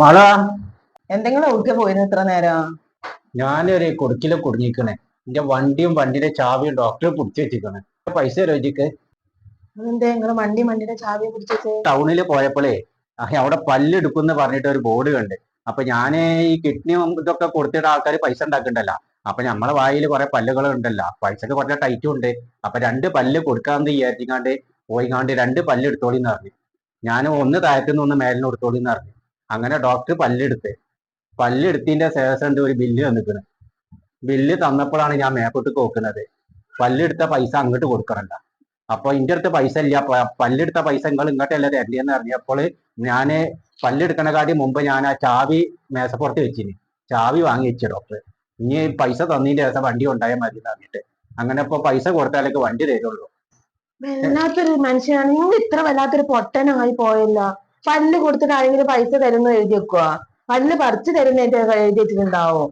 മഴ. എന്തെങ്കിലും എവിടേക്കാ പോയിരുന്നു ഇത്ര നേരം? ഞാനൊരു കൊടുക്കില് കുടുങ്ങിക്കണേ. എന്റെ വണ്ടിയും വണ്ടിയുടെ ചാവിയും ഡോക്ടറെ പിടിച്ചു വെച്ചിരിക്കണേ. പൈസ രോചിക്ക്. അതെന്തേ നിങ്ങള് വണ്ടിയുടെ ചാവി പിടിച്ചേ? ടൗണിൽ പോയപ്പോഴേ അവിടെ പല്ലെടുക്കുന്ന് പറഞ്ഞിട്ട് ഒരു ബോർഡ് കണ്ട്. അപ്പൊ ഞാന് ഈ കിഡ്നിയും ഇതൊക്കെ കൊടുത്തിട്ട് ആൾക്കാർ പൈസ ഉണ്ടാക്കണ്ടല്ലോ. അപ്പൊ നമ്മളെ വായിൽ കുറെ പല്ലുകൾ ഉണ്ടല്ലോ, പൈസക്ക് കുറച്ച് ടൈറ്റും ഉണ്ട്. അപ്പൊ രണ്ട് പല്ല് കൊടുക്കാന്ന് വിചാരിച്ചിങ്ങാണ്ട് പോയിങ്ങാണ്ട് രണ്ട് പല്ല് എടുത്തോളിന്ന് പറഞ്ഞു. ഞാൻ ഒന്ന് താഴത്തുനിന്ന് ഒന്ന് മേലിന് എടുത്തോളിന്ന് പറഞ്ഞു. അങ്ങനെ ഡോക്ടർ പല്ലെടുത്തതിന്റെ ശേഷം ഉണ്ട് ഒരു ബില്ല് തന്നിക്കണ്. ബില്ല് തന്നപ്പോഴാണ് ഞാൻ മേപ്പോട്ട് നോക്കുന്നത്. പല്ലെടുത്ത പൈസ അങ്ങോട്ട് കൊടുക്കണല്ല. അപ്പൊ ഇന്റെ അടുത്ത് പൈസ ഇല്ല, പല്ലെടുത്ത പൈസ നിങ്ങൾ ഇങ്ങോട്ടല്ല തരണ്ടെന്ന് അറിഞ്ഞപ്പോൾ ഞാന് പല്ലെടുക്കണ കാട്ടി മുമ്പ് ഞാൻ ആ ചാവി മേശപ്പുറത്ത് വെച്ചിന്. ചാവി വാങ്ങി വെച്ചു ഡോക്ടർ. ഇനി പൈസ തന്നതിന്റെ ശേഷം വണ്ടി ഉണ്ടായാൽ മതി എന്ന് പറഞ്ഞിട്ട്. അങ്ങനെ ഇപ്പൊ പൈസ കൊടുത്താലേക്ക് വണ്ടി തരുള്ളൂ. വല്ലാത്തൊരു മനുഷ്യനാണ് നിങ്ങൾ. ഇത്ര വല്ലാത്തൊരു പൊട്ടനായി പോയല്ലോ. പല്ല് കൊടുത്തിട്ട് ആരെങ്കിലും പൈസ തരുന്ന എഴുതി വെക്കുക? പല്ല് പറിച്ചു തരുന്നേറ്റ് എഴുതി വെച്ചിട്ടുണ്ടാവും.